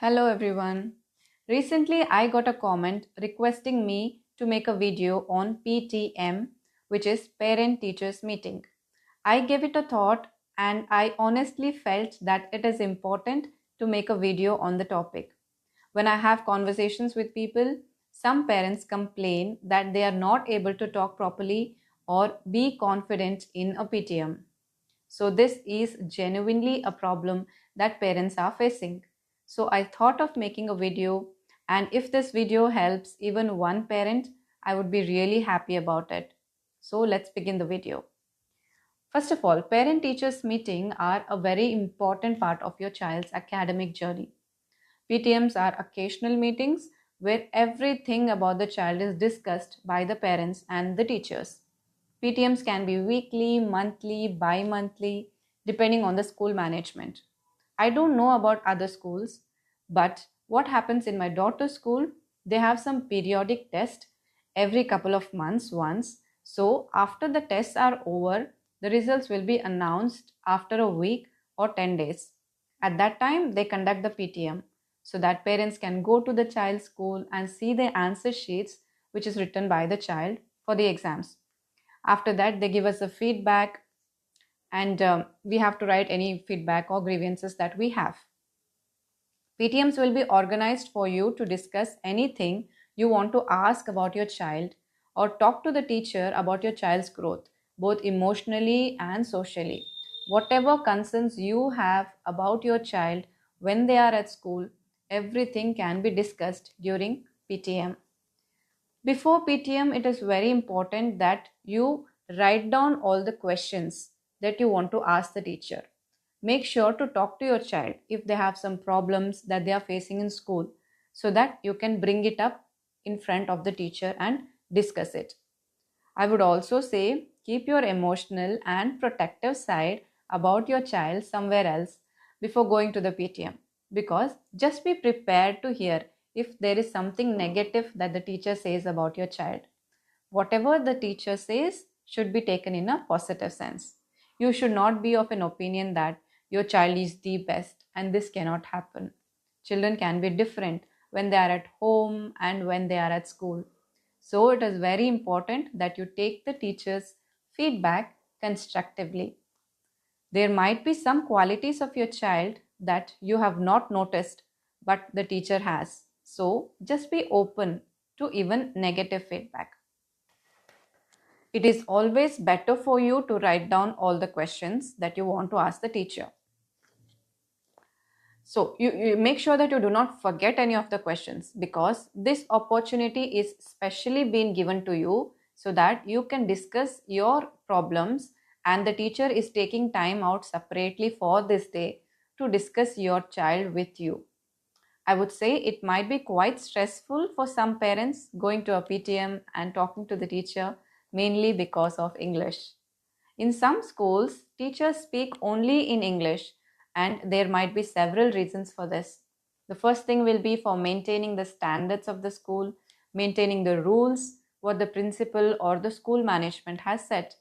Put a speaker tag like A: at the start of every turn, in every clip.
A: Hello everyone. Recently I got a comment requesting me to make a video on PTM, which is Parent Teachers Meeting. I gave it a thought and I honestly felt that it is important to make a video on the topic. When I have conversations with people, some parents complain that they are not able to talk properly or be confident in a PTM. So, this is genuinely a problem that parents are facing. So, I thought of making a video, and if this video helps even one parent, I would be really happy about it. So, let's begin the video. First of all, parent teachers meeting are a very important part of your child's academic journey. PTMs are occasional meetings where everything about the child is discussed by the parents and the teachers. PTMs can be weekly, monthly, bi monthly, depending on the school management. I don't know about other schools, but what happens in my daughter's school, they have some periodic test every couple of months once. So, after the tests are over, the results will be announced after a week or 10 days. At that time, they conduct the PTM so that parents can go to the child's school and see the answer sheets which is written by the child for the exams. After that, they give us a feedback, and we have to write any feedback or grievances that we have. PTMs will be organized for you to discuss anything you want to ask about your child or talk to the teacher about your child's growth, both emotionally and socially. Whatever concerns you have about your child when they are at school, everything can be discussed during PTM. Before PTM, it is very important that you write down all the questions that you want to ask the teacher. Make sure to talk to your child if they have some problems that they are facing in school so that you can bring it up in front of the teacher and discuss it. I would also say keep your emotional and protective side about your child somewhere else before going to the PTM, because just be prepared to hear if there is something negative that the teacher says about your child. Whatever the teacher says should be taken in a positive sense. You should not be of an opinion that your child is the best and this cannot happen. Children can be different when they are at home and when they are at school. So it is very important that you take the teacher's feedback constructively. There might be some qualities of your child that you have not noticed, but the teacher has. So just be open to even negative feedback. It is always better for you to write down all the questions that you want to ask the teacher. So you make sure that you do not forget any of the questions, because this opportunity is specially being given to you so that you can discuss your problems, and the teacher is taking time out separately for this day to discuss your child with you. I would say it might be quite stressful for some parents going to a PTM and talking to the teacher mainly because of English. In some schools, teachers speak only in English, and there might be several reasons for this. The first thing will be for maintaining the standards of the school, maintaining the rules, what the principal or the school management has set.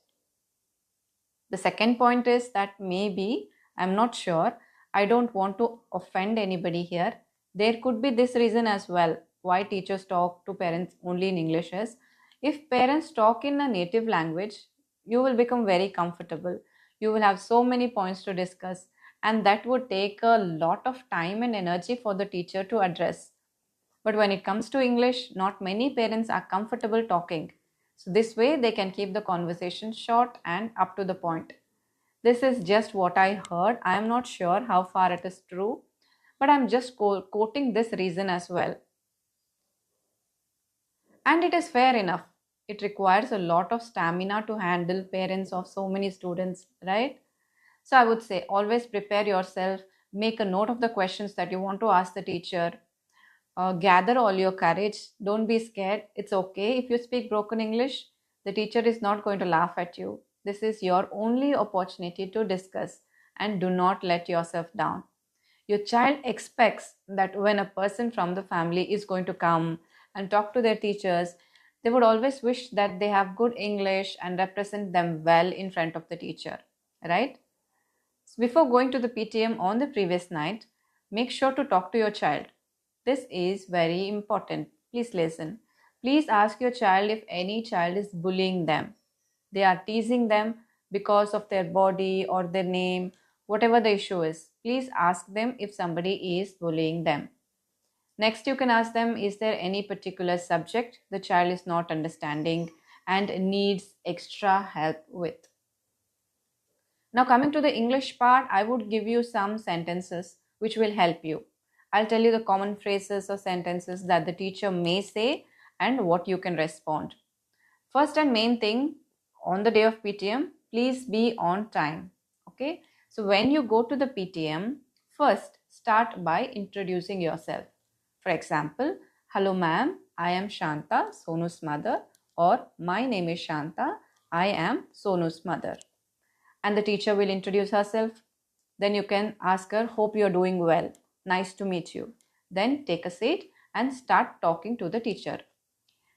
A: The second point is that maybe, I'm not sure, I don't want to offend anybody here. There could be this reason as well why teachers talk to parents only in English is if parents talk in a native language, you will become very comfortable. You will have so many points to discuss, and that would take a lot of time and energy for the teacher to address. But when it comes to English, not many parents are comfortable talking. So, this way they can keep the conversation short and up to the point. This is just what I heard. I am not sure how far it is true, but I'm just quoting this reason as well. And it is fair enough. It requires a lot of stamina to handle parents of so many students, right? So I would say always prepare yourself, make a note of the questions that you want to ask the teacher. Gather all your courage. Don't be scared. It's okay if you speak broken English. The teacher is not going to laugh at you. This is your only opportunity to discuss, and do not let yourself down. Your child expects that when a person from the family is going to come and talk to their teachers, they would always wish that they have good English and represent them well in front of the teacher, right? So before going to the PTM on the previous night, Make sure to talk to your child. This is very important. Please listen. Please ask your child if any child is bullying them. They are teasing them because of their body or their name, whatever the issue is. Please ask them if somebody is bullying them. Next, you can ask them, is there any particular subject the child is not understanding and needs extra help with? Now, coming to the English part, I would give you some sentences which will help you. I'll tell you the common phrases or sentences that the teacher may say and what you can respond. First and main thing, on the day of PTM, please be on time. Okay. So when you go to the PTM, first start by introducing yourself. For example, hello ma'am, I am Shanta, Sonu's mother, or my name is Shanta, I am Sonu's mother. And the teacher will introduce herself. Then you can ask her, hope you're doing well. Nice to meet you. Then take a seat and start talking to the teacher.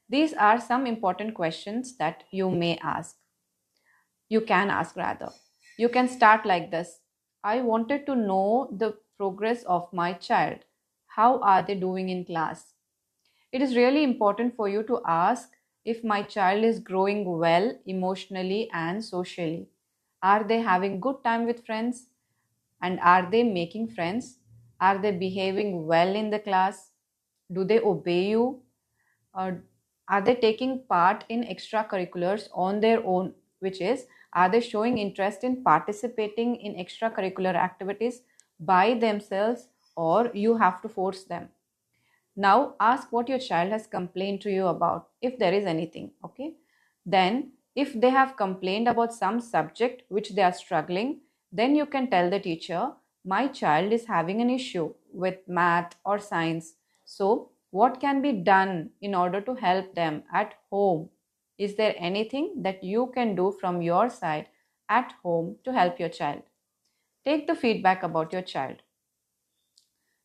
A: These are some important questions that you may ask. You can ask rather. You can start like this. I wanted to know the progress of my child. How are they doing in class? It is really important for you to ask if my child is growing well emotionally and socially. Are they having good time with friends? And are they making friends? Are they behaving well in the class? Do they obey you? Or are they taking part in extracurriculars on their own? Which is, are they showing interest in participating in extracurricular activities by themselves or you have to force them? Now ask what your child has complained to you about, if there is anything. Okay. Then, if they have complained about some subject which they are struggling, then you can tell the teacher, my child is having an issue with math or science. So, what can be done in order to help them at home? Is there anything that you can do from your side at home to help your child? Take the feedback about your child.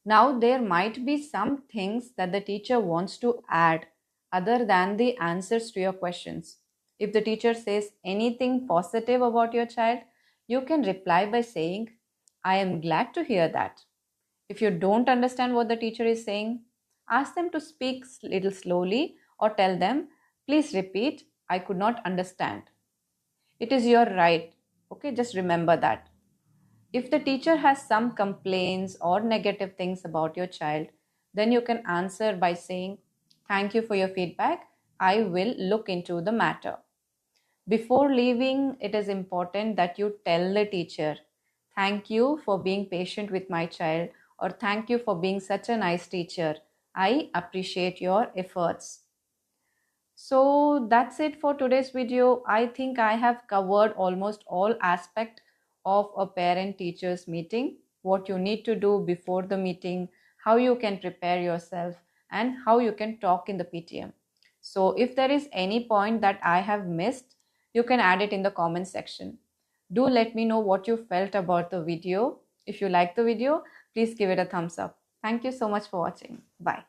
A: Now, there might be some things that the teacher wants to add other than the answers to your questions. If the teacher says anything positive about your child, you can reply by saying, I am glad to hear that. If you don't understand what the teacher is saying, ask them to speak a little slowly or tell them, please repeat, I could not understand. It is your right. Okay, just remember that. If the teacher has some complaints or negative things about your child, then you can answer by saying, thank you for your feedback. I will look into the matter. Before leaving, it is important that you tell the teacher, thank you for being patient with my child, or thank you for being such a nice teacher. I appreciate your efforts. So that's it for today's video. I think I have covered almost all aspects of a parent teachers meeting, what you need to do before the meeting, how you can prepare yourself, and how you can talk in the PTM. So if there is any point that I have missed, you can add it in the comment section. Do let me know what you felt about the video. If you like the video, please give it a thumbs up. Thank you so much for watching. Bye.